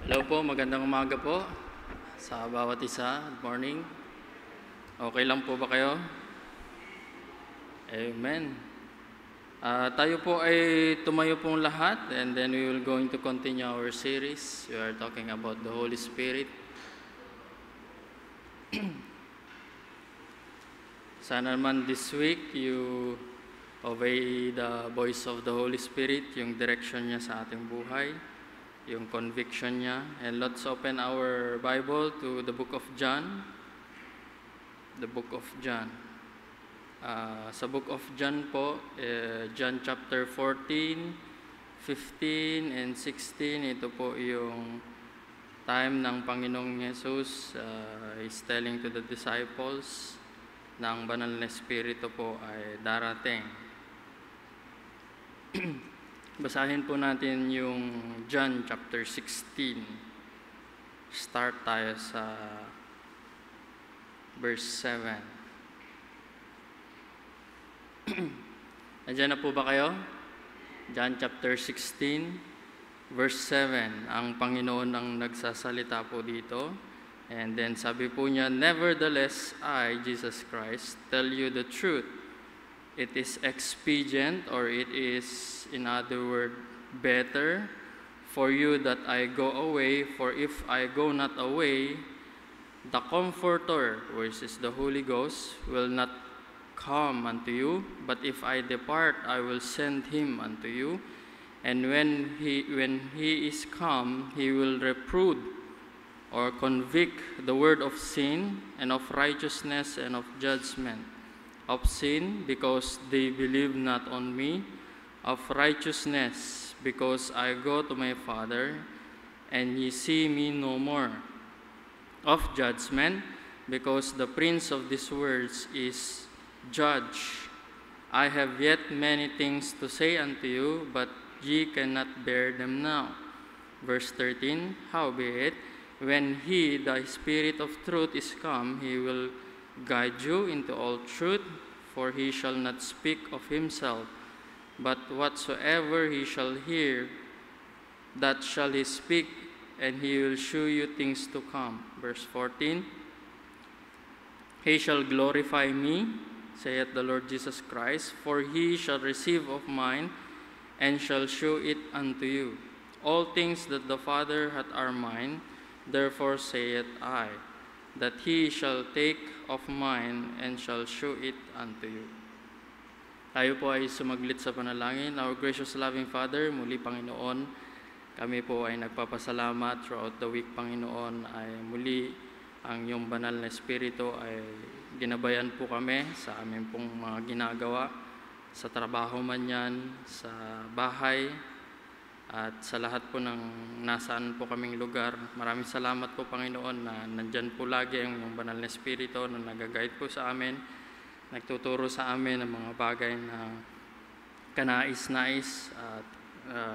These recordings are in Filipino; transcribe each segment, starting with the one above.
Hello po, magandang umaga po sa bawat isa. Good morning. Okay lang po ba kayo? Amen. Tayo po ay tumayo pong lahat and then we will going to continue our series. We are talking about the Holy Spirit. Sana naman this week you obey the voice of the Holy Spirit, yung direction niya sa ating buhay, yung conviction niya. And let's open our Bible to the book of John. The book of John. Sa book of John po, John chapter 14, 15, and 16, ito po yung time ng Panginoong Jesus is telling to the disciples na ang banal na Espiritu po ay darating. Basahin po natin yung John chapter 16. Start tayo sa verse 7. Nandiyan na po ba kayo? John chapter 16, verse 7. Ang Panginoon ang nagsasalita po dito. And then sabi po niya, "Nevertheless, I, Jesus Christ, tell you the truth. It is expedient, or it is, in other words, better for you that I go away. For if I go not away, the Comforter, which is the Holy Ghost, will not come unto you. But if I depart, I will send him unto you. And when he is come, he will reprove or convict the world of sin and of righteousness and of judgment. Of sin, because they believe not on me. Of righteousness, because I go to my Father, and ye see me no more. Of judgment, because the prince of this world is judged. I have yet many things to say unto you, but ye cannot bear them now." Verse 13, "Howbeit, when he, the Spirit of truth, is come, he will guide you into all truth, for he shall not speak of himself, but whatsoever he shall hear, that shall he speak, and he will shew you things to come." Verse 14, "He shall glorify me, saith the Lord Jesus Christ, for he shall receive of mine, and shall shew it unto you. All things that the Father hath are mine, therefore saith I, that he shall take of mine, and shall shew it unto you." Tayo po ay sumaglit sa panalangin. Our gracious loving Father, muli Panginoon, kami po ay nagpapasalamat throughout the week, Panginoon, ay muli ang iyong banal na Espiritu ay ginabayan po kami sa aming pong mga ginagawa, sa trabaho man yan, sa bahay, at sa lahat po ng nasaan po kaming lugar. Maraming salamat po, Panginoon, na nandyan po lagi ang iyong banal na Espiritu na nag-guide po sa amin, nagtuturo sa amin ng mga bagay na kanais-nais at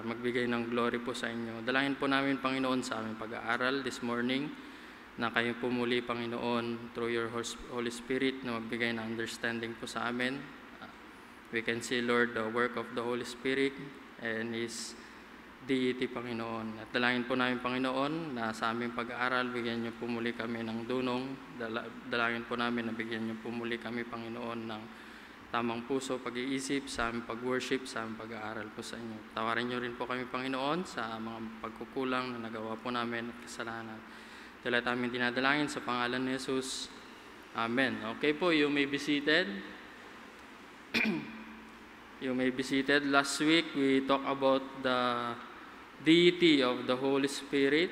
magbigay ng glory po sa inyo. Dalangin po namin, Panginoon, sa aming pag-aaral this morning, na kayo po muli, Panginoon, through your Holy Spirit, na magbigay ng understanding po sa amin. We can see, Lord, the work of the Holy Spirit and His deity, Panginoon. At dalangin po namin, Panginoon, na sa aming pag-aaral, bigyan niyo po muli kami ng dunong. Dalangin po namin na bigyan niyo po muli kami, Panginoon, ng tamang puso, pag-iisip, sa aming pag-worship, sa aming pag-aaral po sa inyo. Tawarin niyo rin po kami, Panginoon, sa mga pagkukulang na nagawa po namin at kasalanan. Ito lahat aming dinadalangin sa pangalan ni Jesus. Amen. Okay po, you may be seated. You may be seated. Last week, we talked about the deity of the Holy Spirit.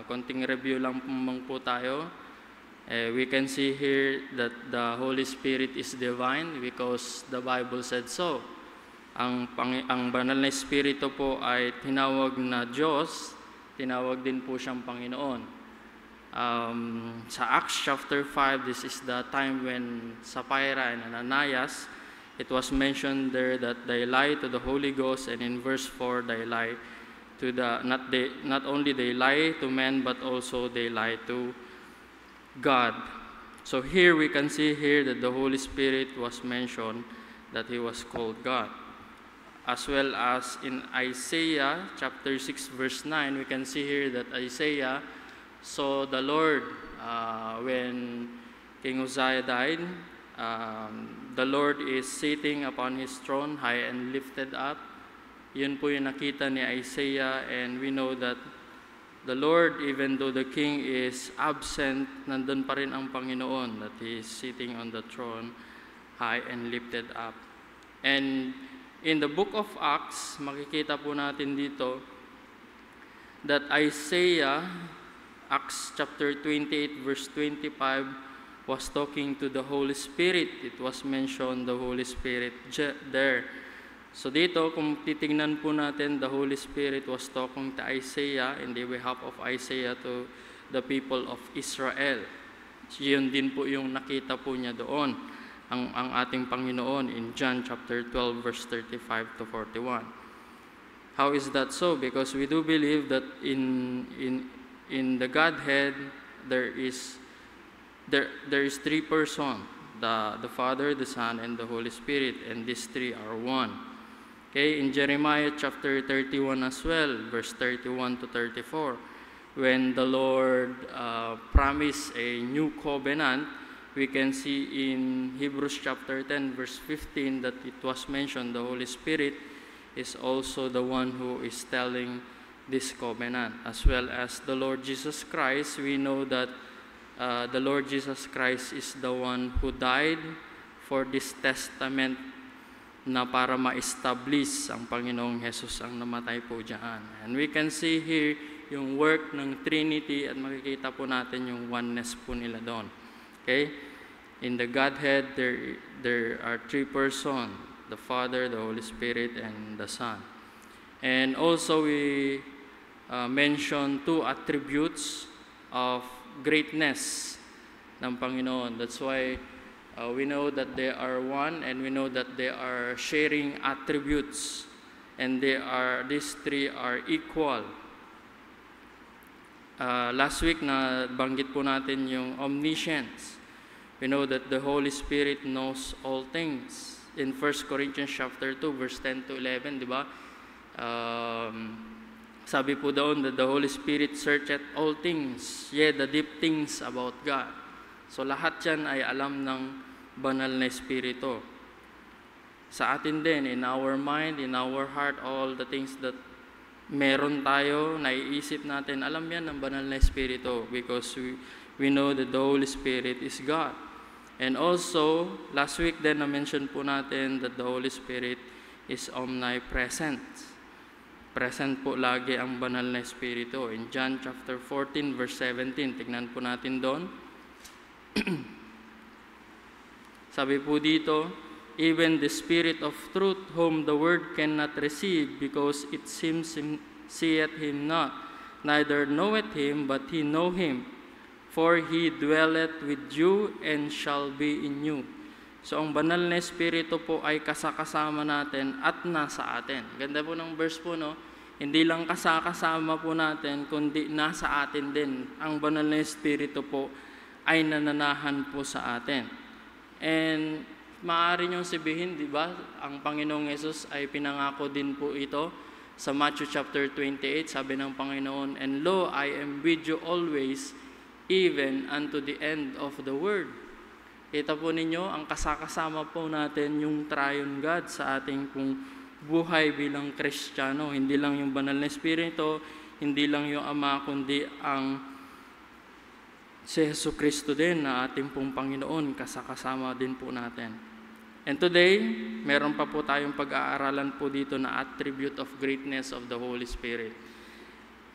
Konting review lang po tayo. We can see here that the Holy Spirit is divine because the Bible said so. Ang banal na Espiritu po ay tinawag na Diyos, tinawag din po siyang Panginoon. Sa Acts chapter 5, this is the time when Sapphira and Ananias, it was mentioned there that they lie to the Holy Ghost, and in verse 4, they lie to not only they lie to men, but also they lie to God. So here we can see here that the Holy Spirit was mentioned, that He was called God. as well as in Isaiah chapter 6 verse 9, we can see here that Isaiah saw the Lord when King Uzziah died. The Lord is sitting upon His throne, high and lifted up. Yun po yung nakita ni Isaiah, and we know that the Lord, even though the king is absent, nandun pa rin ang Panginoon, that He is sitting on the throne, high and lifted up. And in the book of Acts, makikita po natin dito that Isaiah, Acts chapter 28 verse 25, was talking to the Holy Spirit. It was mentioned the Holy Spirit there. So dito, kung titingnan po natin, the Holy Spirit was talking to Isaiah in the behalf of Isaiah to the people of Israel. So yun din po yung nakita po niya doon, ang ating Panginoon in John chapter 12 verse 35 to 41. How is that so? Because we do believe that in the Godhead there is three persons, the Father, the Son, and the Holy Spirit, and these three are one. Okay, in Jeremiah chapter 31 as well, verse 31 to 34, when the Lord promised a new covenant, we can see in Hebrews chapter 10 verse 15 that it was mentioned the Holy Spirit is also the one who is telling this covenant. As well as the Lord Jesus Christ, we know that the Lord Jesus Christ is the one who died for this testament na para ma-establish ang Panginoong Jesus ang namatay po dyan. And we can see here yung work ng Trinity, at makikita po natin yung oneness po nila doon. Okay? In the Godhead, there are three persons, the Father, the Holy Spirit, and the Son. And also we mention two attributes of greatness ng Panginoon. That's why we know that they are one, and we know that they are sharing attributes, and these three are equal. Last week na banggit po natin yung omniscience. We know that the Holy Spirit knows all things. In 1 Corinthians chapter 2 verse 10 to 11, di ba? Sabi po doon that the Holy Spirit searcheth all things, yea, the deep things about God. So lahat yan ay alam ng banal na Espiritu. Sa atin din, in our mind, in our heart, all the things that meron tayo, naiisip natin, alam yan ng banal na Espiritu, because we know that the Holy Spirit is God. And also, last week din na-mention po natin that the Holy Spirit is omnipresent. Present po lagi ang banal na Espiritu. In John chapter 14 verse 17, tignan po natin doon. Sabi po dito, even the Spirit of truth, whom the world cannot receive, because it seeth him not, neither knoweth him, but he know him, for he dwelleth with you and shall be in you. So ang banal na Espiritu po ay kasakasama natin at nasa atin. Ganda po ng verse po, no? Hindi lang kasakasama po natin, kundi nasa atin din. Ang banal na Espiritu po ay nananahan po sa atin. And maaari niyong sabihin, di ba, ang Panginoong Yesus ay pinangako din po ito sa Matthew chapter 28, sabi ng Panginoon, and lo, I am with you always, even unto the end of the world. Kita po ninyo, ang kasakasama po natin yung Triune God sa ating pong buhay bilang Kristiyano. Hindi lang yung banal na Espiritu, hindi lang yung Ama, kundi ang si Jesucristo din na ating pong Panginoon, kasakasama din po natin. And today, meron pa po tayong pag-aaralan po dito na attribute of greatness of the Holy Spirit.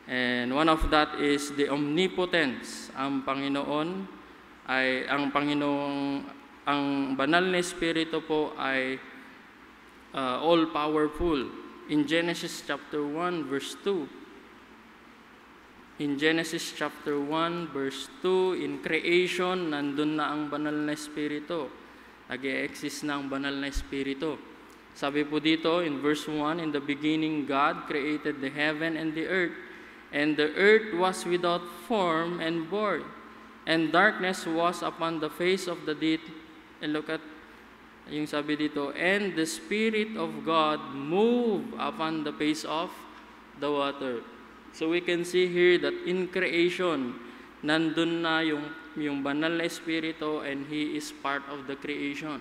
And one of that is the omnipotence. Ang banal na Espiritu po ay all-powerful. In Genesis chapter 1 verse 2, in Genesis chapter 1 verse 2, in creation, nandun na ang banal na Espiritu. Nag-e-exist na ang banal na Espiritu. Sabi po dito in verse 1, in the beginning God created the heaven and the earth, and the earth was without form and void, and darkness was upon the face of the deep. And look at yung sabi dito, and the Spirit of God moved upon the face of the water. So we can see here that in creation, nandun na yung banal na Espiritu, and He is part of the creation.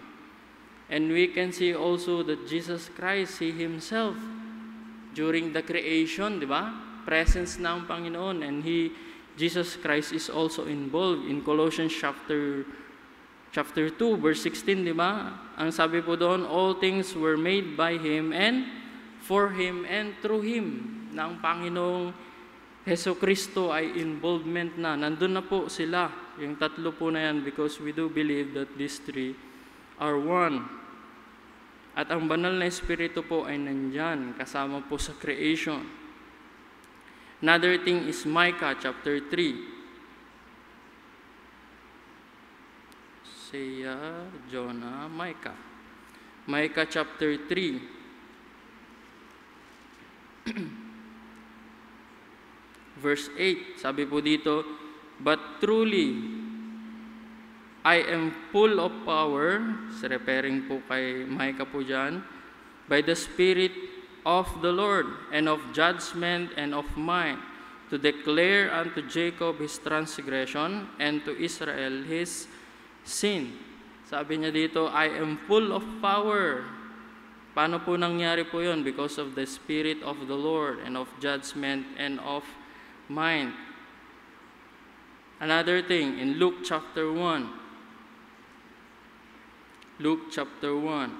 And we can see also that Jesus Christ, He Himself, during the creation, di ba? Presence ng Panginoon, and Jesus Christ is also involved in Colossians chapter 2, verse 16, di ba? Ang sabi po doon, all things were made by Him and for Him and through Him. Na ang Panginoong Heso Kristo ay involvement na. Nandun na po sila, yung tatlo po na yan, because we do believe that these three are one. At ang banal na Espiritu po ay nandyan, kasama po sa creation. Another thing is Micah chapter 3. Isaiah, Jonah, Micah. Micah chapter 3. Verse 8, sabi po dito, but truly, I am full of power, referring po kay Micah po dyan, by the Spirit of the Lord, and of judgment and of might, to declare unto Jacob his transgression, and to Israel his sin. Sabi niya dito, I am full of power. Paano po nangyari po yun? Because of the Spirit of the Lord, and of judgment and of mind. Another thing, in Luke chapter 1. Luke chapter 1.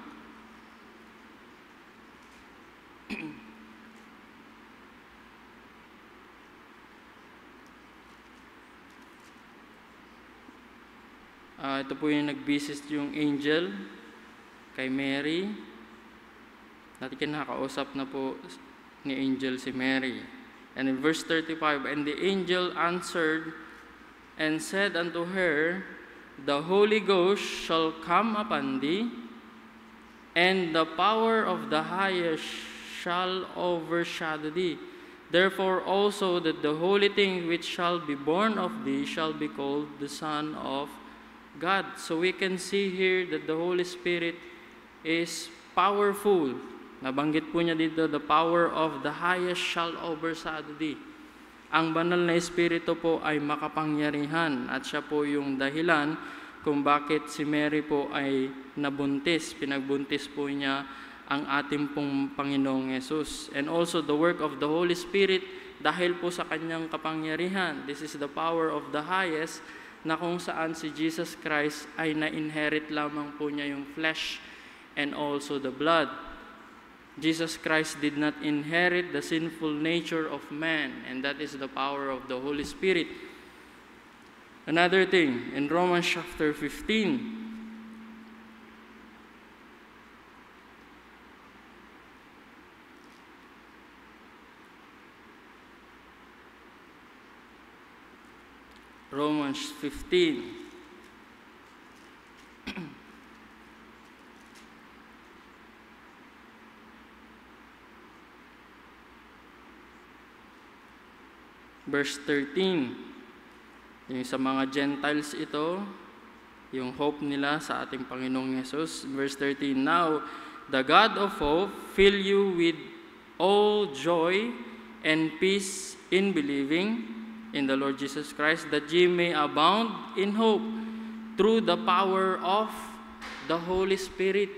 Ito po yung nag-visit yung angel kay Mary. Natin kinakausap na po ni angel si Mary. And in verse 35, and the angel answered and said unto her, the Holy Ghost shall come upon thee, and the power of the highest shall overshadow thee. Therefore also that the holy thing which shall be born of thee shall be called the Son of God. So we can see here that the Holy Spirit is powerful. Nabanggit po niya dito, the power of the highest shall overshadow thee. Ang banal na Espiritu po ay makapangyarihan, at siya po yung dahilan kung bakit si Mary po ay nabuntis. Pinagbuntis po niya ang ating pong Panginoong Yesus. And also the work of the Holy Spirit, dahil po sa kanyang kapangyarihan. This is the power of the highest, na kung saan si Jesus Christ ay na-inherit lamang po niya yung flesh and also the blood. Jesus Christ did not inherit the sinful nature of man, and that is the power of the Holy Spirit. Another thing, in Romans chapter 15, Romans 15. Verse 13, yung sa mga Gentiles ito, yung hope nila sa ating Panginoong Yesus. Verse 13, now the God of hope fill you with all joy and peace in believing in the Lord Jesus Christ, that ye may abound in hope through the power of the Holy Spirit.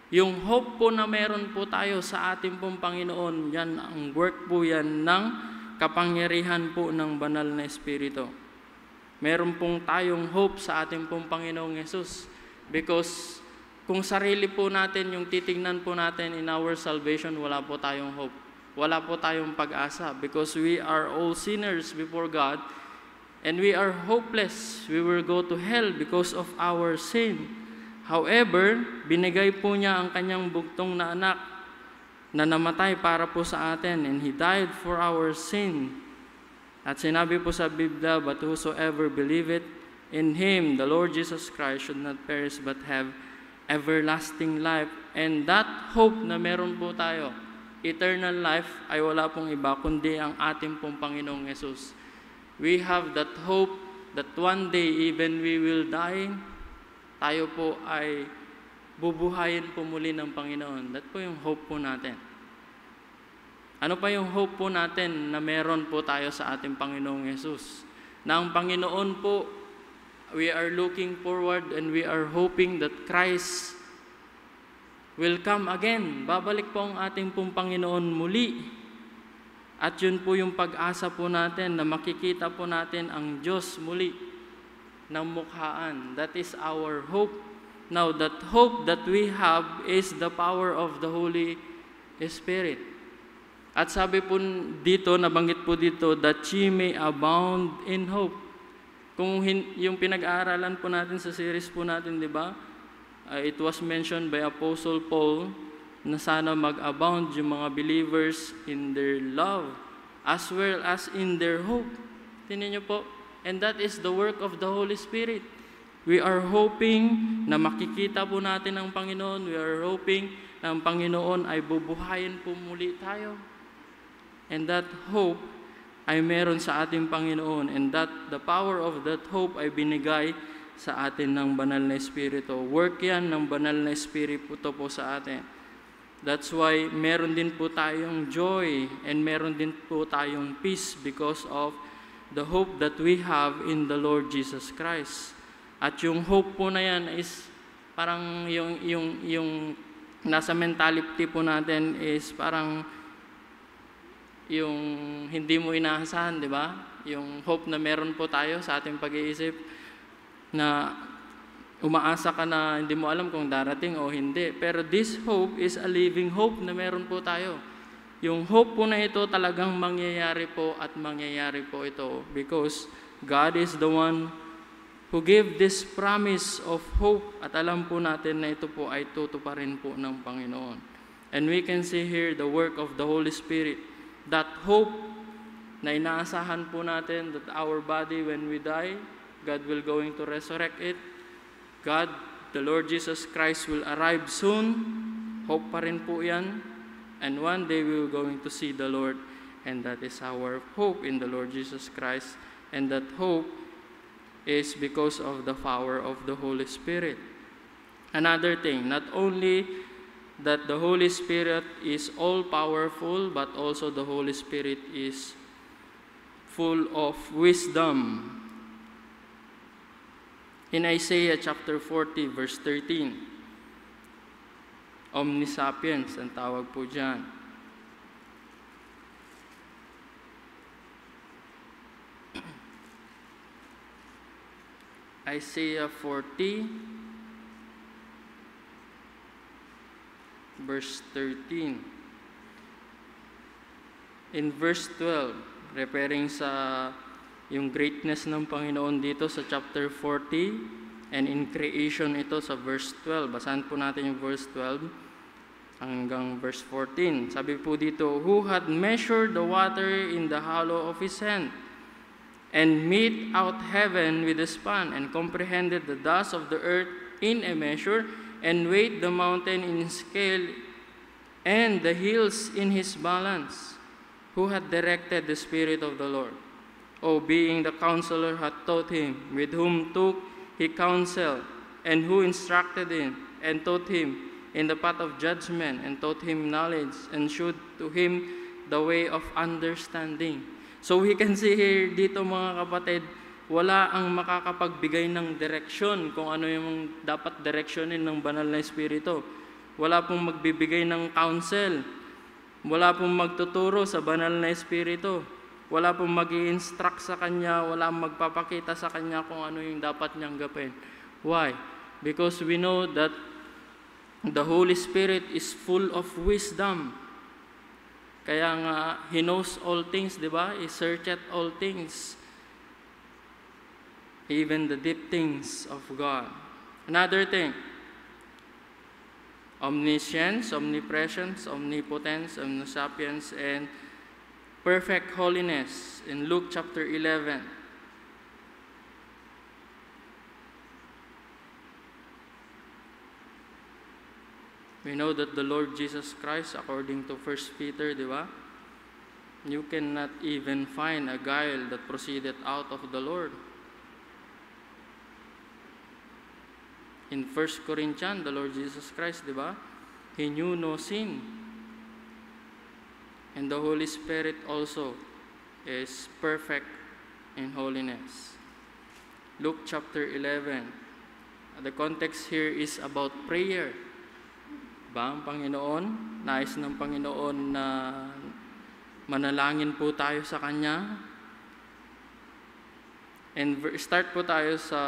Yung hope po na meron po tayo sa ating pong Panginoon, yan ang work po yan ng kapangyarihan po ng banal na Espiritu. Meron pong tayong hope sa ating pong Panginoong Yesus. Because kung sarili po natin yung titingnan po natin in our salvation, wala po tayong hope. Wala po tayong pag-asa. Because we are all sinners before God, and we are hopeless. We will go to hell because of our sin. However, binigay po niya ang kanyang bugtong na anak na namatay para po sa atin, and He died for our sin. At sinabi po sa Biblia, but whosoever believeth in Him, the Lord Jesus Christ, should not perish but have everlasting life. And that hope na meron po tayo, eternal life, ay wala pong iba kundi ang ating pong Panginoong Yesus. We have that hope that one day even we will die, tayo po ay bubuhayin po muli ng Panginoon. That po yung hope po natin. Ano pa yung hope po natin na meron po tayo sa ating Panginoong Yesus? Na ang Panginoon po, we are looking forward and we are hoping that Christ will come again. Babalik po ang ating pong Panginoon muli. At yun po yung pag-asa po natin na makikita po natin ang Diyos muli ng mukhaan. That is our hope. Now, that hope that we have is the power of the Holy Spirit. At sabi po dito, nabanggit po dito, that ye may abound in hope. Kung yung pinag-aaralan po natin sa series po natin, di ba? It was mentioned by Apostle Paul na sana mag-abound yung mga believers in their love as well as in their hope. Tingnan niyo po. And that is the work of the Holy Spirit. We are hoping na makikita po natin ang Panginoon. We are hoping na ang Panginoon ay bubuhayin po muli tayo. And that hope ay meron sa ating Panginoon. And that the power of that hope ay binigay sa atin ng Banal na Espiritu. Work yan ng Banal na Espiritu po sa atin. That's why meron din po tayong joy and meron din po tayong peace because of the hope that we have in the Lord Jesus Christ. At yung hope po na yan is parang yung nasa mentality po natin is parang yung hindi mo inaasahan, di ba? Yung hope na meron po tayo sa ating pag-iisip na umaasa ka na hindi mo alam kung darating o hindi. Pero this hope is a living hope na meron po tayo. Yung hope po na ito talagang mangyayari po at mangyayari po ito because God is the one who gave this promise of hope at alam po natin na ito po ay tutuparin po ng Panginoon. And we can see here the work of the Holy Spirit. That hope na inaasahan po natin that our body when we die, God will going to resurrect it. God, the Lord Jesus Christ will arrive soon. Hope pa rin po yan. And one day we will going to see the Lord. And that is our hope in the Lord Jesus Christ. And that hope is because of the power of the Holy Spirit. Another thing, not only that the Holy Spirit is all-powerful, but also the Holy Spirit is full of wisdom. In Isaiah chapter 40, verse 13, omnisapiens ang tawag po dyan. Isaiah 40, verse 13. In verse 12, referring sa yung greatness ng Panginoon dito sa chapter 40, and in creation ito sa verse 12. Basahan po natin yung verse 12 hanggang verse 14. Sabi po dito, who had measured the water in the hollow of his hand, and made out heaven with a span, and comprehended the dust of the earth in a measure, and weighed the mountain in scale, and the hills in his balance, who had directed the Spirit of the Lord, O being the counselor hath taught him, with whom took he counsel, and who instructed him, and taught him in the path of judgment, and taught him knowledge, and shewed to him the way of understanding. So we can see here dito mga kapatid, wala ang makakapagbigay ng direksyon kung ano yung dapat direksyonin ng Banal na Espiritu. Wala pong magbibigay ng counsel. Wala pong magtuturo sa Banal na Espiritu. Wala pong mag-i-instruct sa Kanya. Wala magpapakita sa Kanya kung ano yung dapat niyang gawin. Why? Because we know that the Holy Spirit is full of wisdom. Kaya nga, He knows all things, di ba? He searcheth all things. Even the deep things of God. Another thing, omniscience, omnipresence, omnipotence, omnisapience, and perfect holiness in Luke chapter 11. We know that the Lord Jesus Christ, according to 1 Peter, di ba? You cannot even find a guile that proceeded out of the Lord. In 1 Corinthians, the Lord Jesus Christ, di ba? He knew no sin. And the Holy Spirit also is perfect in holiness. Luke chapter 11. The context here is about prayer. Ba, ang Panginoon, nais ng Panginoon na manalangin po tayo sa Kanya. And start po tayo sa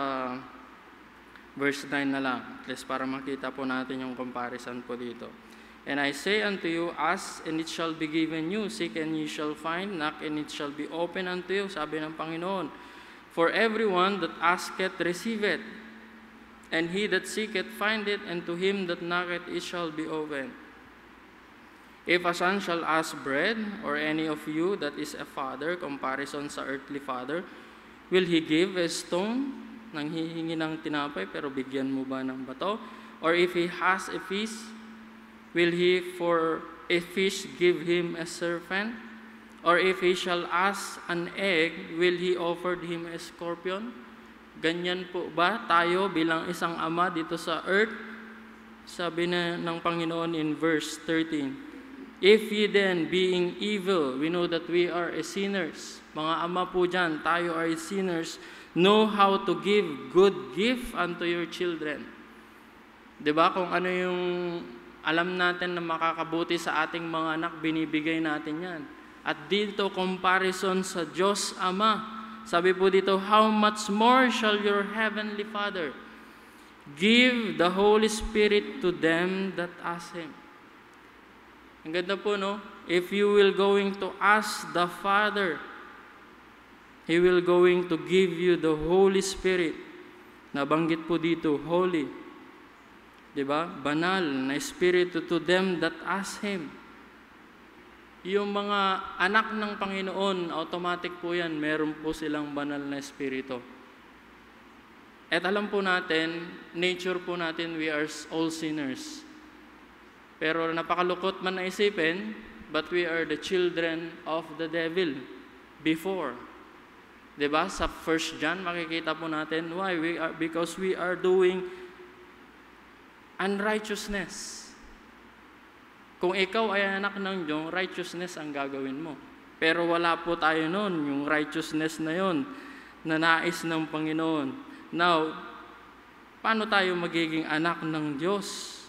verse 9 na lang. At least para makita po natin yung comparison po dito. And I say unto you, ask and it shall be given you. Seek and you shall find. Knock and it shall be open unto you. Sabi ng Panginoon. For everyone that asketh, receiveth. And he that seeketh, findeth. And to him that knocketh, it shall be opened. If a son shall ask bread, or any of you that is a father, comparison sa earthly father, will he give a stone? Nang hihingi ng tinapay, pero bigyan mo ba ng bato? Or if he has a fish, will he for a fish give him a serpent? Or if he shall ask an egg, will he offer him a scorpion? Ganyan po ba tayo bilang isang ama dito sa earth? Sabi na ng Panginoon in verse 13, if ye then, being evil, we know that we are sinners. Mga ama po dyan, tayo are sinners, know how to give good gift unto your children. Diba? Kung ano yung alam natin na makakabuti sa ating mga anak, binibigay natin yan. At dito, comparison sa Diyos Ama. Sabi po dito, how much more shall your heavenly Father give the Holy Spirit to them that ask Him? Ang ganda po, no? If you will going to ask the Father, He will going to give you the Holy Spirit. Nabanggit po dito, holy. Diba? Banal na Espiritu to them that ask Him. Yung mga anak ng Panginoon, automatic po yan, meron po silang banal na Espiritu. At alam po natin, nature po natin, we are all sinners. Pero napakalukot man na isipin, but we are the children of the devil before. Diba? Sa 1 John, makikita po natin, why? Because we are doing unrighteousness. Kung ikaw ay anak ng Diyos, righteousness ang gagawin mo. Pero wala po tayo noon, yung righteousness na yon na nais ng Panginoon. Now, paano tayo magiging anak ng Diyos?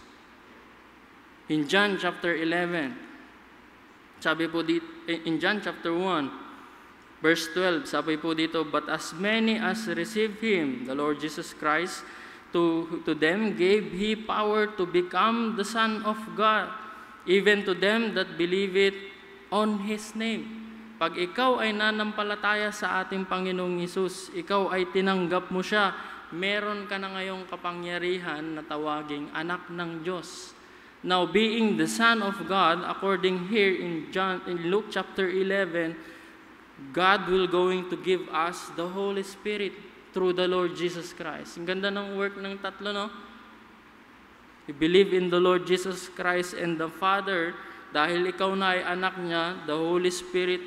In John chapter 11, sabi po dito, in John chapter 1, verse 12, sabi po dito, but as many as receive Him, the Lord Jesus Christ, to them gave He power to become the Son of God, even to them that believe it on His name. Pag ikaw ay nanampalataya sa ating Panginoong Hesus, ikaw ay tinanggap mo siya, meron ka na ngayong kapangyarihan na tawaging anak ng Diyos. Now, being the Son of God, according here in Luke chapter 11, God will going to give us the Holy Spirit through the Lord Jesus Christ. Ang ganda ng work ng tatlo, no? You believe in the Lord Jesus Christ and the Father, dahil ikaw na ay anak niya, the Holy Spirit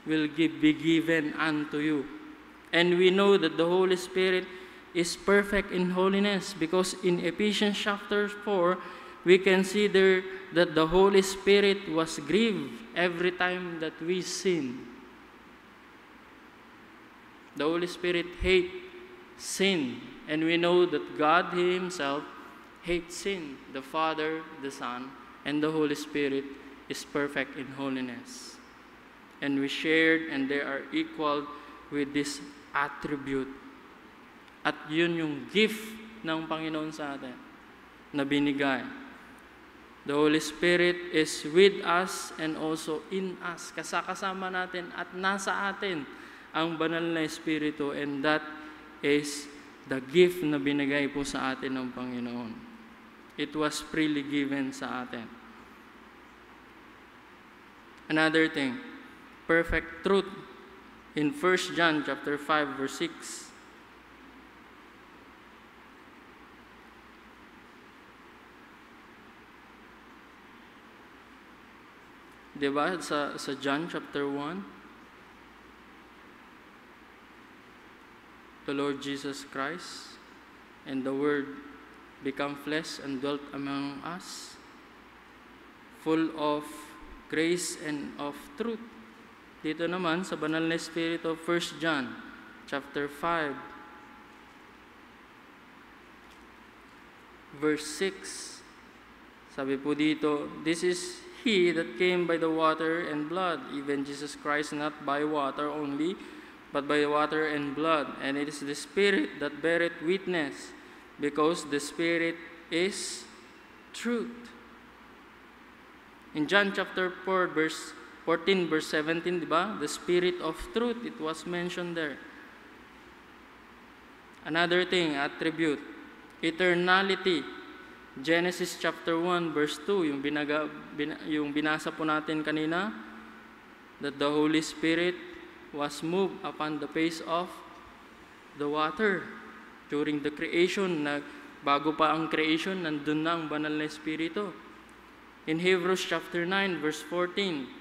will be given unto you. And we know that the Holy Spirit is perfect in holiness because in Ephesians chapter 4, we can see there that the Holy Spirit was grieved every time that we sin. The Holy Spirit hates sin. And we know that God Himself hates sin. The Father, the Son, and the Holy Spirit is perfect in holiness. And we shared and they are equal with this attribute. At yun yung gift ng Panginoon sa atin na binigay. The Holy Spirit is with us and also in us. Kasama natin at nasa atin ang banal na Espiritu, and that is the gift na binigay po sa atin ng Panginoon. It was freely given sa atin. Another thing, perfect truth in 1 John chapter 5 verse 6. Diba sa John chapter 1? The Lord Jesus Christ and the Word become flesh and dwelt among us, full of grace and of truth. Dito naman sa banal na Espiritu, 1 John chapter 5, verse 6. Sabi po dito, "This is He that came by the water and blood, even Jesus Christ, not by water only, but by water and blood. And it is the Spirit that beareth witness, because the Spirit is truth." In John chapter 4, verse 14, verse 17, di ba? The Spirit of truth, it was mentioned there. Another thing, attribute, eternality. Genesis chapter 1, verse 2, yung binasa po natin kanina, that the Holy Spirit was moved upon the face of the water during the creation. Bago pa ang creation, nandun na ang banal na Espiritu. In Hebrews chapter 9, verse 14,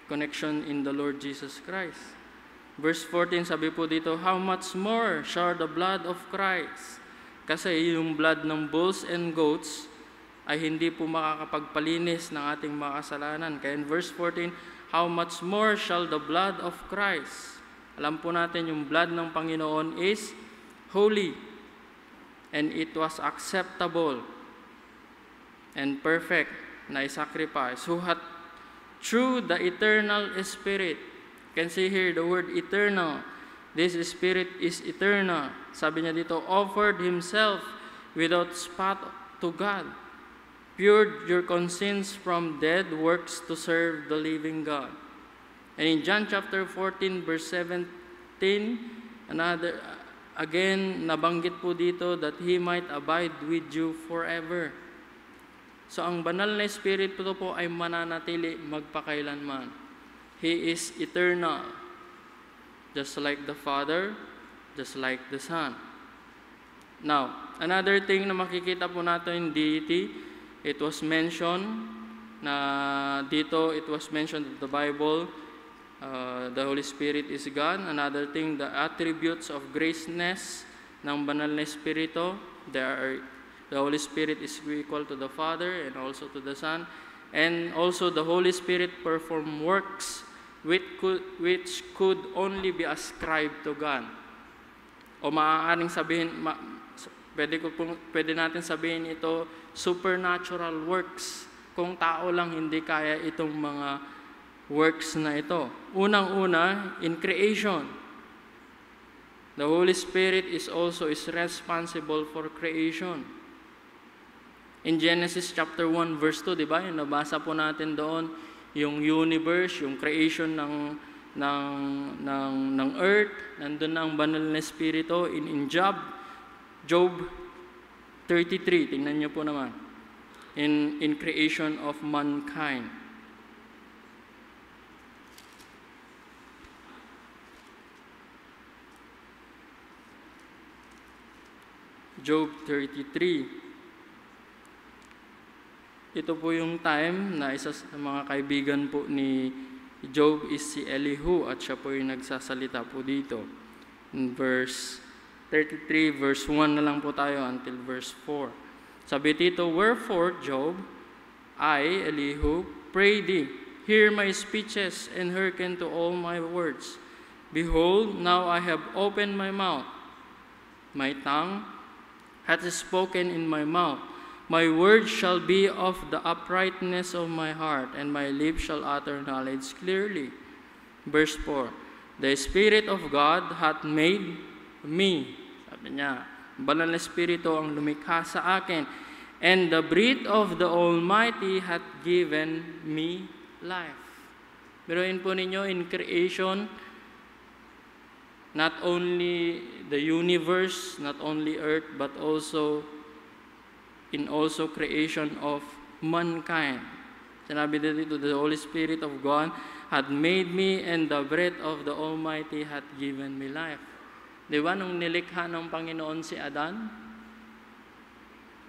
connection in the Lord Jesus Christ. Verse 14, sabi po dito, "How much more shall the blood of Christ?" Kasi yung blood ng bulls and goats ay hindi po makakapagpalinis ng ating mga kasalanan. Kaya in verse 14, "How much more shall the blood of Christ?" Alam po natin yung blood ng Panginoon is holy, and it was acceptable and perfect na sacrifice, who hath through the eternal Spirit. You can see here the word eternal. This Spirit is eternal. Sabi niya dito, offered Himself without spot to God, purged your conscience from dead works to serve the living God. And in John chapter 14, verse 17, again, nabanggit po dito that He might abide with you forever. So, ang banal na Espiritu po ay mananatili magpakailanman. He is eternal, just like the Father, just like the Son. Now, another thing na makikita po natin in deity, it was mentioned na dito, it was mentioned in the Bible, the Holy Spirit is God. Another thing, the attributes of graceness ng banal na Espiritu, the Holy Spirit is equal to the Father and also to the Son. And also the Holy Spirit perform works which could only be ascribed to God. O maaaring sabihin, pwede natin sabihin ito, supernatural works. Kung tao lang hindi kaya itong mga works na ito. Unang-una, in creation. The Holy Spirit is responsible for creation. In Genesis chapter 1 verse 2, di ba? Yung nabasa po natin doon, yung universe, yung creation ng earth, nandun na ang banal na Espiritu. In Job 33, tingnan niyo po naman. In creation of mankind. Job 33. Ito po yung time na isa sa mga kaibigan po ni Job is si Elihu, at siya po yung nagsasalita po dito. In verse 33, verse 1 na lang po tayo until verse 4. Sabi dito, "Wherefore, Job, I, Elihu, pray thee, hear my speeches and hearken to all my words. Behold, now I have opened my mouth. My tongue hath spoken in my mouth. My words shall be of the uprightness of my heart, and my lips shall utter knowledge clearly." Verse 4, "The Spirit of God hath made me." Sabi niya, banal na Espiritu ang lumikha sa akin. "And the breath of the Almighty hath given me life." Biruin po ninyo, in creation, not only the universe, not only earth, but also creation of mankind. Sinabi dito, "The Holy Spirit of God had made me, and the breath of the Almighty hath given me life." Di ba, nung nilikha ng Panginoon si Adan,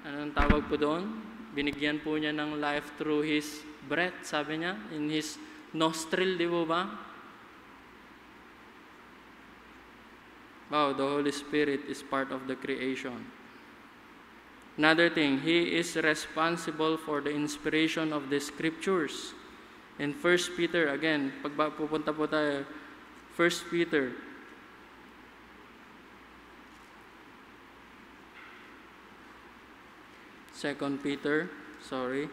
anong tawag po doon? binigyan po niya ng life through His breath, sabi niya, in His nostril, di po ba? Wow, the Holy Spirit is part of the creation. Another thing, He is responsible for the inspiration of the Scriptures. In 1 Peter, again, pupunta po tayo, 1 Peter. Second Peter, sorry.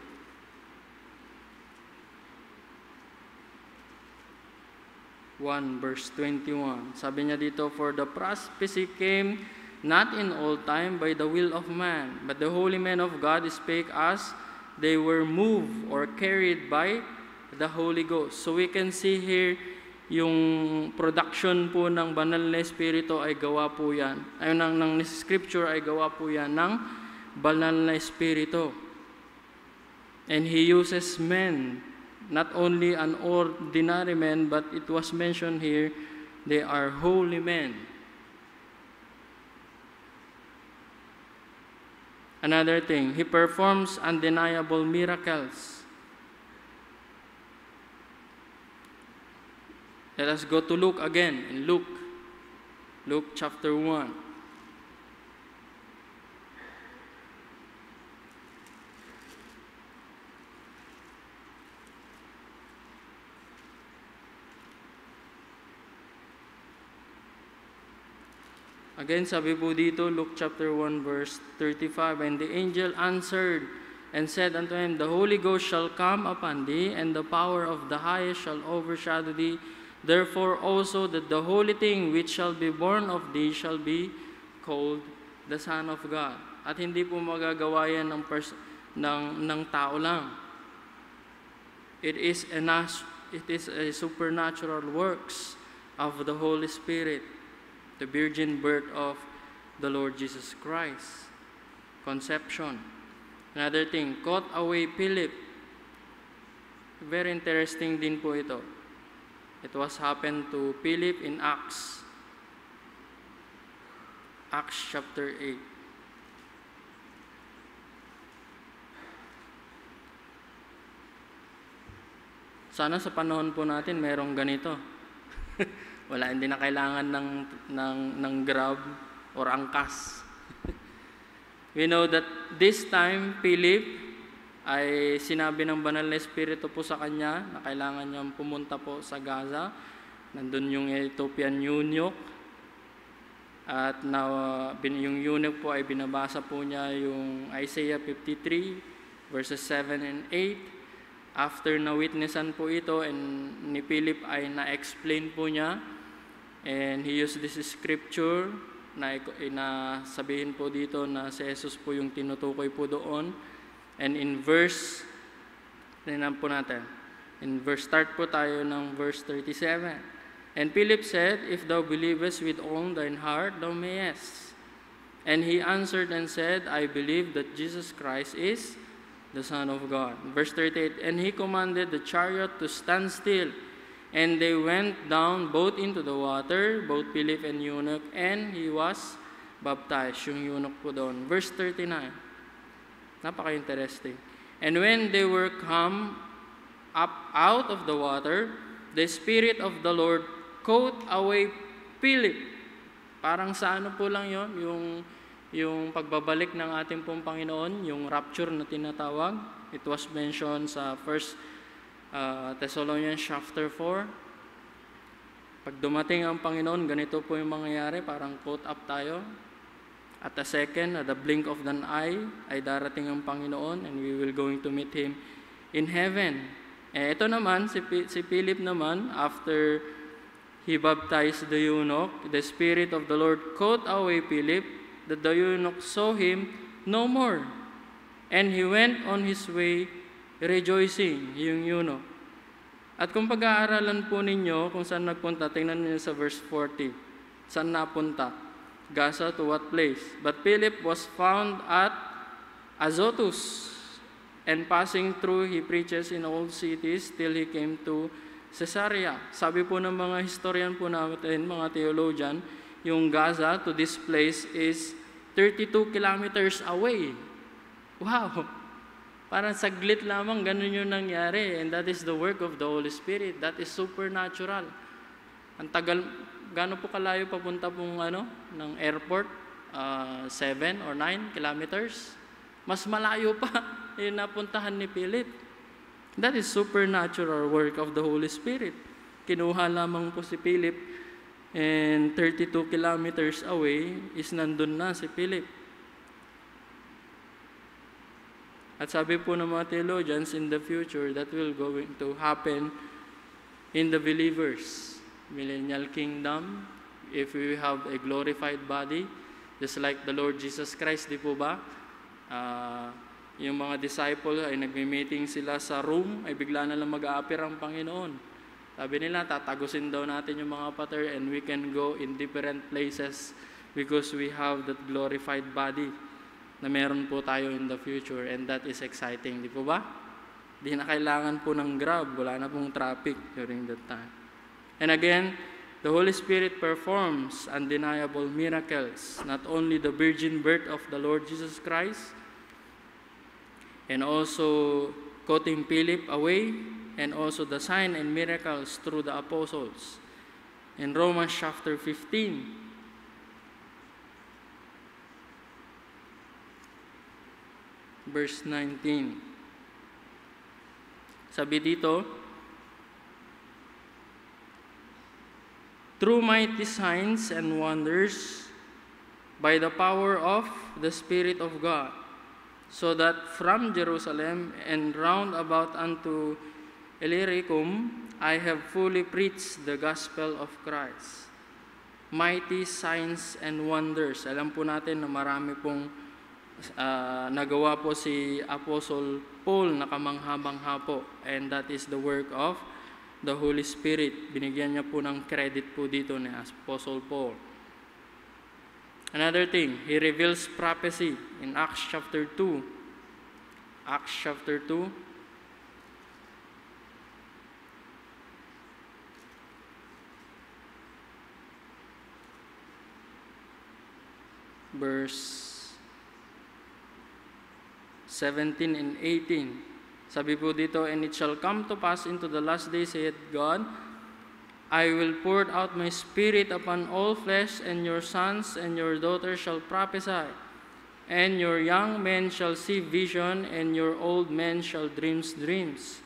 Verse 21. Sabi niya dito, for the prophecy came not in old time by the will of man, but the holy men of God spake as they were moved or carried by the Holy Ghost. So we can see here, yung production po ng banal na Espiritu ay gawa po yan. Ayun, ng Scripture ay gawa po yan ng banal na Espiritu. And He uses men, not only an ordinary man, but it was mentioned here, they are holy men. Another thing, He performs undeniable miracles. Let us go to Luke again, in Luke chapter 1. Again, sabi po dito, Luke chapter 1, verse 35, and the angel answered and said unto him, the Holy Ghost shall come upon thee, and the power of the highest shall overshadow thee. Therefore also that the holy thing which shall be born of thee shall be called the Son of God. At hindi po magagawa yan ng tao lang. It is a supernatural works of the Holy Spirit. The virgin birth of the Lord Jesus Christ. Conception. Another thing, caught away Philip. Very interesting din po ito. It was happened to Philip in Acts. Acts chapter 8. Sana sa panahon po natin merong ganito. Wala, hindi na kailangan ng grab or angkas. We know that this time, Philip ay sinabi ng banal na Espiritu po sa kanya na kailangan niyang pumunta po sa Gaza. Nandun yung Ethiopian eunuch. At yung eunuch po ay binabasa po niya yung Isaiah 53, verses 7 and 8. After na-witnessan po ito and ni Philip ay na-explain po niya, and he used this scripture na sabihin po dito na si Jesus po yung tinutukoy po doon. And in verse, tingnan po natin. Start po tayo ng verse 37. And Philip said, if thou believest with all thine heart, thou mayest. And he answered and said, I believe that Jesus Christ is the Son of God. Verse 38, and he commanded the chariot to stand still. And they went down both into the water, both Philip and eunuch, and he was baptized. Yung eunuch po doon. Verse 39. Napaka-interesting. And when they were come up out of the water, the Spirit of the Lord caught away Philip. Parang sa ano po lang yon, yung pagbabalik ng ating pong Panginoon, yung rapture na tinatawag. It was mentioned sa 1 Thessalonians chapter 4. Pag dumating ang Panginoon, ganito po yung mangyayari, parang caught up tayo. At the second, at the blink of an eye, ay darating ang Panginoon and we will going to meet Him in heaven. Ito naman, si Philip naman, after he baptized the eunuch, the Spirit of the Lord caught away Philip, that the eunuch saw him no more. And he went on his way rejoicing, yung eunuch. At kung pag-aaralan po ninyo kung saan nagpunta, tingnan niyo sa verse 40. Saan napunta? Gaza, to what place? But Philip was found at Azotus, and passing through, he preaches in all cities till he came to Caesarea. Sabi po ng mga historian po natin, mga theologian, yung Gaza to this place is 32 kilometers away. Wow! Parang saglit lamang, ganun yung nangyari. And that is the work of the Holy Spirit. That is supernatural. Ang tagal, gaano po kalayo papunta pong ng airport? 7 or 9 kilometers. Mas malayo pa yung napuntahan ni Philip. That is supernatural work of the Holy Spirit. Kinuha lamang po si Philip and 32 kilometers away is nandun na si Philip. At sabi po ng mga theologians, in the future, that will going to happen in the believers. Millennial kingdom, if we have a glorified body, just like the Lord Jesus Christ, di po ba? Yung mga disciple ay nagme-meeting sila sa room, ay bigla na lang mag-a-appear ang Panginoon. Sabi nila, tatagusin daw natin yung mga pater and we can go in different places because we have that glorified body na meron po tayo in the future, and that is exciting, di po ba? Di na kailangan po ng Grab, wala na pong traffic during that time. And again, the Holy Spirit performs undeniable miracles, not only the virgin birth of the Lord Jesus Christ, and also cutting Philip away, and also the sign and miracles through the apostles. In Romans chapter 15, verse 19. Sabi dito, through mighty signs and wonders, by the power of the Spirit of God, so that from Jerusalem and round about unto Illyricum, I have fully preached the gospel of Christ. Mighty signs and wonders. Alam po natin na marami pong nagawa po si Apostle Paul na kamangha-mangha po, and that is the work of the Holy Spirit. Binigyan niya po ng credit po dito ni Apostle Paul. Another thing, he reveals prophecy in Acts chapter 2. Acts chapter 2. Verse 17 and 18. Sabi po dito, and it shall come to pass into the last days, saith God, I will pour out my spirit upon all flesh, and your sons and your daughters shall prophesy, and your young men shall see vision, and your old men shall dream dreams.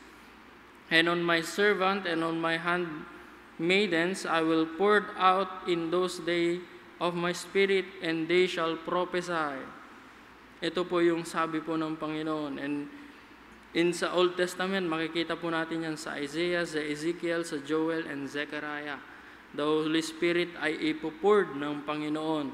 And on my servant and on my handmaidens I will pour out in those days of my spirit, and they shall prophesy. Ito po yung sabi po ng Panginoon. And sa Old Testament, makikita po natin yan sa Isaiah, sa Ezekiel, sa Joel, and Zechariah. The Holy Spirit ay ipupoured ng Panginoon.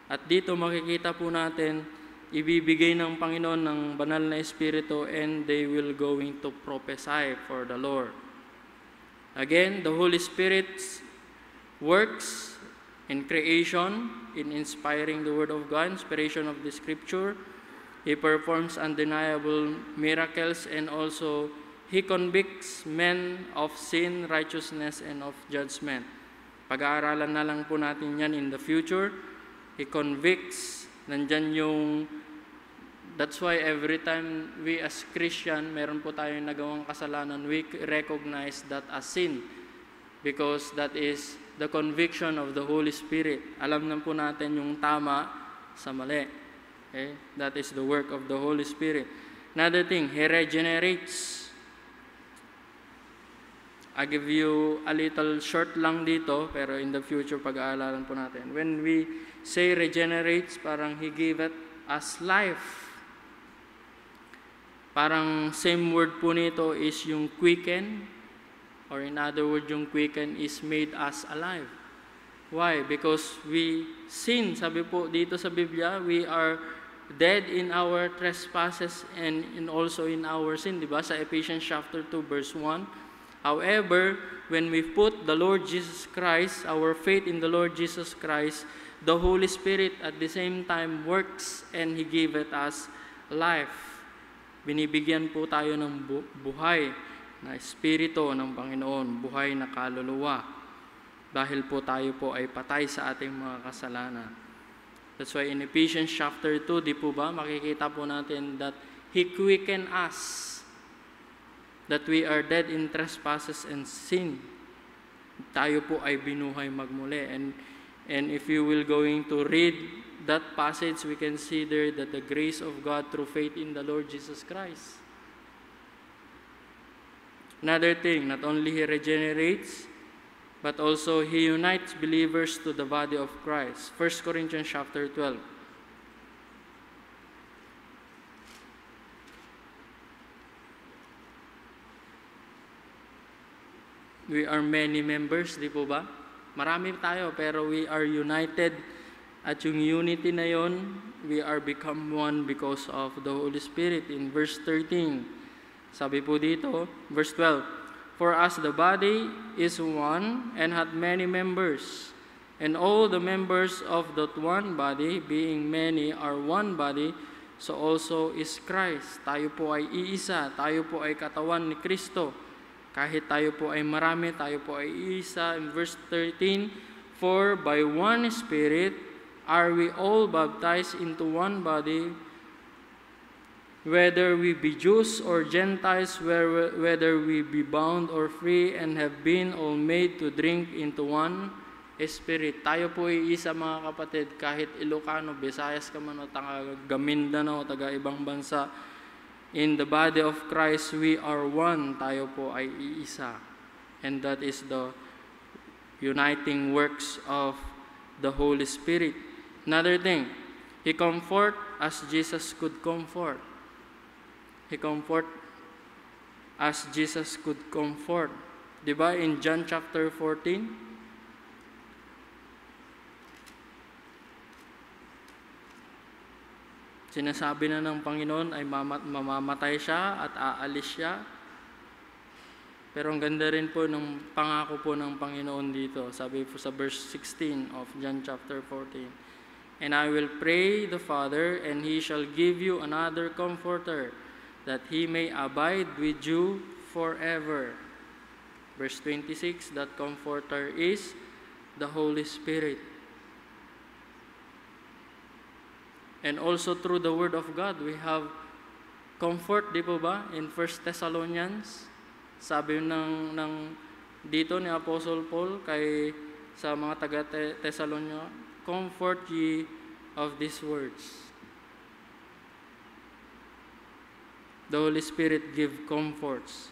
At dito makikita po natin, ibibigay ng Panginoon ng banal na Espiritu, and they will going to prophesy for the Lord. Again, the Holy Spirit works in creation, in inspiring the Word of God, inspiration of the Scripture. He performs undeniable miracles, and also He convicts men of sin, righteousness, and of judgment. Pag-aaralan na lang po natin yan in the future. He convicts, nandyan yung, that's why every time we as Christian, meron po tayong nagawang kasalanan, we recognize that as sin. Because that is the conviction of the Holy Spirit. Alam na po natin yung tama sa mali. Okay? That is the work of the Holy Spirit. Another thing, He regenerates. I give you a little short lang dito, pero in the future pag-aalalan po natin. When we say regenerates, parang He gave it as life. Parang same word po nito is yung quicken, or in other words, yung quicken is made us alive. Why? Because we sin. Sabi po dito sa Biblia, we are dead in our trespasses and also in our sin. Diba? Sa Ephesians chapter 2, verse 1. However, when we put the Lord Jesus Christ, our faith in the Lord Jesus Christ, the Holy Spirit at the same time works, and He gave it us life. Binibigyan po tayo ng buhay na espiritu ng Panginoon, buhay na kaluluwa, dahil po tayo po ay patay sa ating mga kasalanan. That's why in Ephesians chapter 2, di po ba, makikita po natin that He quickened us that we are dead in trespasses and sin. Tayo po ay binuhay magmuli. And if you will going to read that passage, we can see there that the grace of God through faith in the Lord Jesus Christ. Another thing, not only He regenerates, but also He unites believers to the body of Christ. 1 Corinthians chapter 12. We are many members, di po ba? Marami tayo, pero we are united. At yung unity na yon, we are become one because of the Holy Spirit. In verse 13, sabi po dito, verse 12, for as the body is one and hath many members, and all the members of that one body, being many, are one body, so also is Christ. Tayo po ay iisa, tayo po ay katawan ni Kristo. Kahit tayo po ay marami, tayo po ay iisa. In verse 13, for by one Spirit are we all baptized into one body, whether we be Jews or Gentiles, whether we be bound or free, and have been all made to drink into one Spirit. Tayo po ay isa, mga kapatid, kahit Ilocano, Visayas ka man o taga Mindanao, taga ibang bansa. In the body of Christ, we are one. Tayo po ay iisa. And that is the uniting works of the Holy Spirit. Another thing, He comfort as Jesus could comfort. He comfort as Jesus could comfort. Diba in John chapter 14? Sinasabi na ng Panginoon ay mamamatay siya at aalis siya. Pero ang ganda rin po ng pangako po ng Panginoon dito. Sabi po sa verse 16 of John chapter 14. And I will pray the Father, and He shall give you another comforter, that He may abide with you forever. Verse 26, that comforter is the Holy Spirit. And also through the Word of God, we have comfort, di po ba? In 1 Thessalonians, sabi dito ni Apostle Paul sa mga taga Thessalonica, comfort ye of these words. The Holy Spirit give comforts.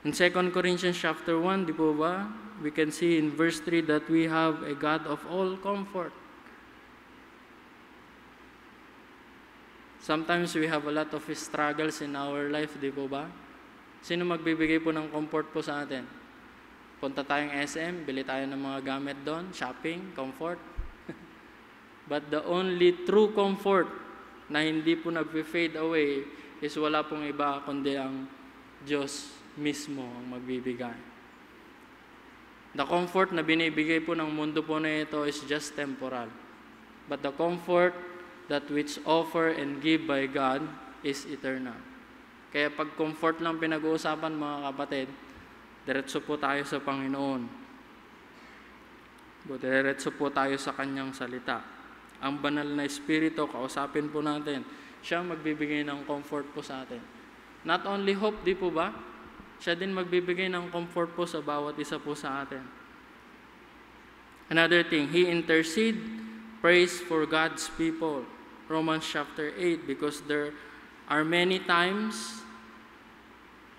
In 2 Corinthians chapter 1, di po ba? We can see in verse 3 that we have a God of all comfort. Sometimes we have a lot of struggles in our life, di po ba? Sino magbibigay po ng comfort po sa atin? Punta tayong SM, bili tayo ng mga gamit doon, shopping, comfort. But the only true comfort na hindi po nag-fade away is wala pong iba kundi ang Diyos mismo ang magbibigay. The comfort na binibigay po ng mundo po na ito is just temporal. But the comfort that which offer and give by God is eternal. Kaya pag comfort lang pinag-uusapan, mga kapatid, diretso po tayo sa Panginoon. Diretso po tayo sa Kanyang salita. Ang banal na Espiritu, kausapin po natin. Siya magbibigay ng comfort po sa atin. Not only hope, di po ba? Siya din magbibigay ng comfort po sa bawat isa po sa atin. Another thing, He intercede, prays for God's people. Romans chapter 8, because there are many times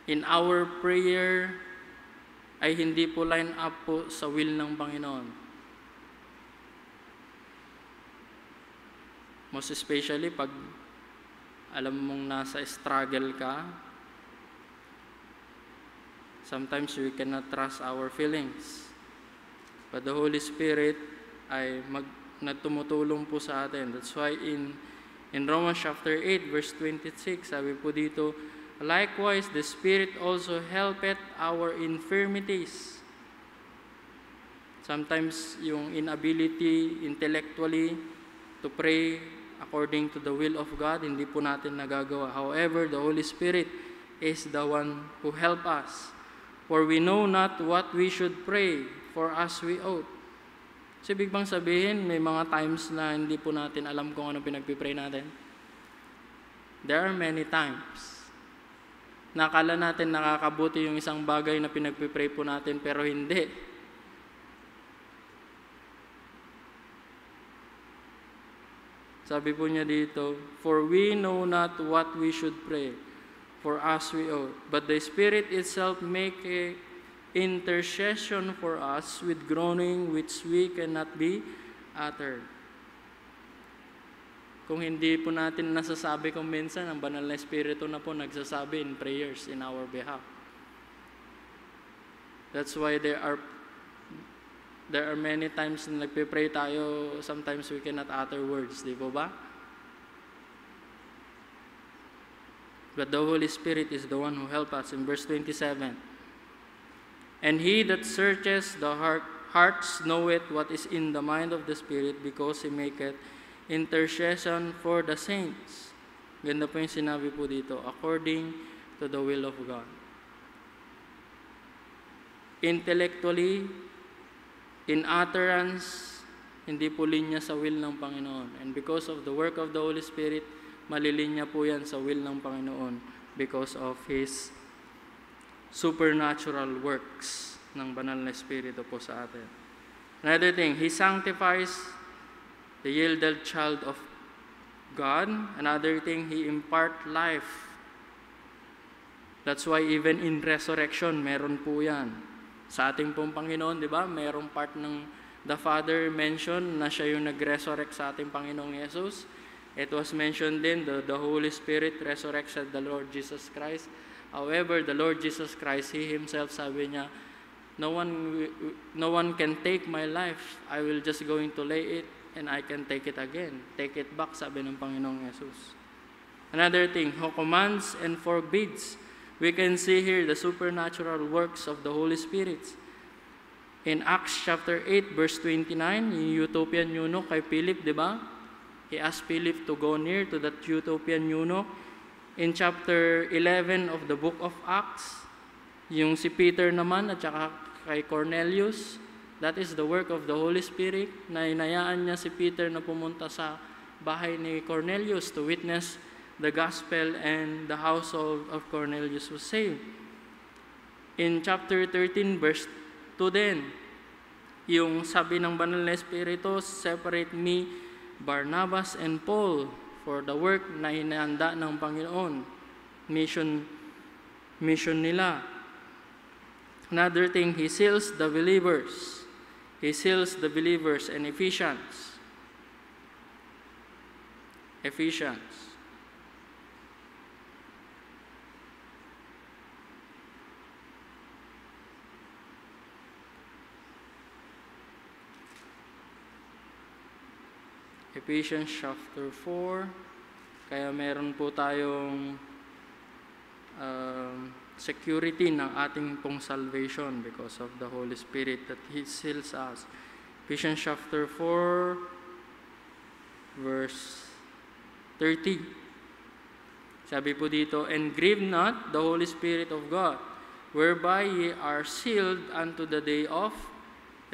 in our prayer ay hindi po line up po sa will ng Panginoon. Most especially pag alam mong nasa struggle ka, sometimes we cannot trust our feelings. But the Holy Spirit ay na tumutulong po sa atin. That's why in Romans chapter 8 verse 26, sabi po dito, likewise the Spirit also helpeth our infirmities. Sometimes yung inability intellectually to pray according to the will of God, hindi po natin nagagawa. However, the Holy Spirit is the one who help us. For we know not what we should pray for as we ought. So, ibig bang sabihin, may mga times na hindi po natin alam kung ano pinagpipray natin? There are many times na akala natin nakakabuti yung isang bagay na pinagpipray po natin, pero hindi. Sabi po niya dito, "For we know not what we should pray for us we ought, but the Spirit itself make a intercession for us with groaning which we cannot be uttered." Kung hindi po natin nasasabi kung minsan, ang banal na Espiritu na po nagsasabi in prayers in our behalf. That's why there are many times na nagpe-pray tayo, sometimes we cannot utter words, di po ba? But the Holy Spirit is the one who helps us. In verse 27, "And he that searches the hearts knoweth what is in the mind of the Spirit, because he maketh intercession for the saints." Ganda po yung sinabi po dito, according to the will of God. Intellectually, in utterance, hindi po linya sa will ng Panginoon. And because of the work of the Holy Spirit, malilinya po yan sa will ng Panginoon because of His supernatural works ng banal na Espiritu po sa atin. Another thing, He sanctifies the yielded child of God. Another thing, He impart life. That's why even in resurrection, meron po yan. Sa ating pong Panginoon, di ba? Merong part ng the Father mentioned na siya yung nag-resurrect sa ating Panginoong Jesus. It was mentioned din, the Holy Spirit resurrected the Lord Jesus Christ. However, the Lord Jesus Christ, He Himself, sabi niya, no one can take my life. I will just going to lay it and I can take it again. Take it back, sabi ng Panginoong Jesus. Another thing, Who commands and forbids. We can see here the supernatural works of the Holy Spirit. In Acts chapter 8, verse 29, yung Ethiopian eunuch kay Philip, di ba? He asked Philip to go near to that Ethiopian eunuch. In chapter 11 of the book of Acts, yung si Peter naman at saka kay Cornelius, that is the work of the Holy Spirit, na inayaan niya si Peter na pumunta sa bahay ni Cornelius to witness the gospel, and the household of Cornelius was saved. In chapter 13, verse 2 din, yung sabi ng banal na Espiritu, "Separate me, Barnabas and Paul, for the work na hinahanda ng Panginoon." Mission nila. Another thing, He seals the believers. He seals the believers in Ephesians. Ephesians chapter 4. Kaya meron po tayong security ng ating pong salvation because of the Holy Spirit that He seals us. Ephesians chapter 4, verse 30. Sabi po dito, "And grieve not the Holy Spirit of God, whereby ye are sealed unto the day of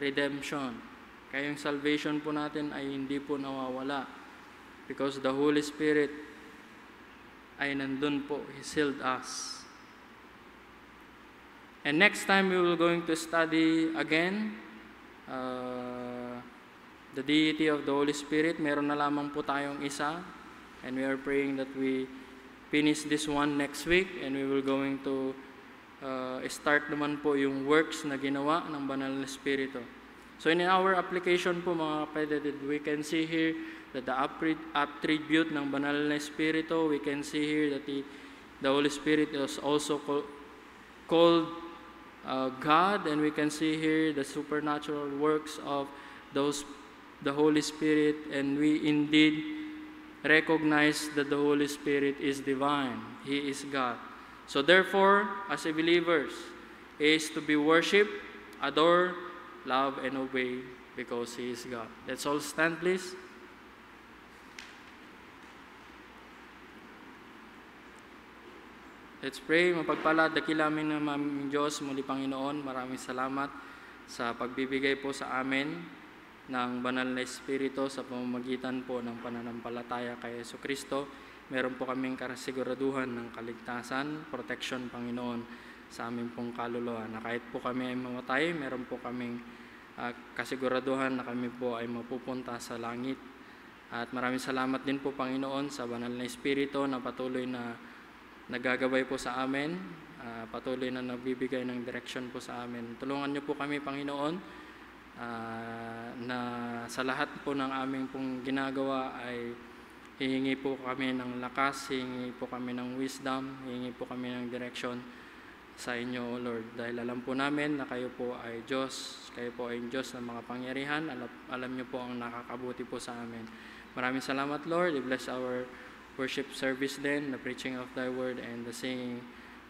redemption." Kaya yung salvation po natin ay hindi po nawawala because the Holy Spirit ay nandun po. He sealed us. And next time we will going to study again the deity of the Holy Spirit. Meron na lamang po tayong isa, and we are praying that we finish this one next week, and we will going to start naman po yung works na ginawa ng banal na Espiritu. So in our application po mga kapatid, we can see here that the attribute ng banal na Espiritu, we can see here that the Holy Spirit is also called God, and we can see here the supernatural works of the Holy Spirit, and we indeed recognize that the Holy Spirit is divine. He is God. So therefore, as a believers, is to be worshiped, adore, love, and obey because He is God. Let's all stand, please. Let's pray. Mapagpala, dakilamin ng aming Diyos, muli Panginoon, maraming salamat sa pagbibigay po sa amin ng banal na Espiritu sa pamamagitan po ng pananampalataya kay Jesucristo. meron po kaming kasiguraduhan ng kaligtasan, protection, Panginoon, sa aming pong kaluluwa, na kahit po kami ay mamatay, meron po kaming kasiguraduhan na kami po ay mapupunta sa langit. At maraming salamat din po, Panginoon, sa banal na Espiritu na patuloy na nagagabay po sa amin, patuloy na nagbibigay ng direksyon po sa amin. Tulungan niyo po kami, Panginoon, na sa lahat po ng aming pong ginagawa ay hihingi po kami ng lakas, hihingi po kami ng wisdom, hihingi po kami ng direksyon sa inyo, O Lord. Dahil alam po namin na kayo po ay Diyos, kayo po ay Diyos ng mga pangyarihan, alam niyo po ang nakakabuti po sa amin. Maraming salamat, Lord. I-bless our worship service then, the preaching of Thy Word and the singing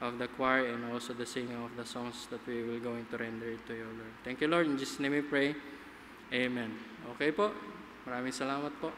of the choir and also the singing of the songs that we will going to render to you, Lord. Thank you, Lord. In Jesus' name we pray. Amen. Okay po. Maraming salamat po.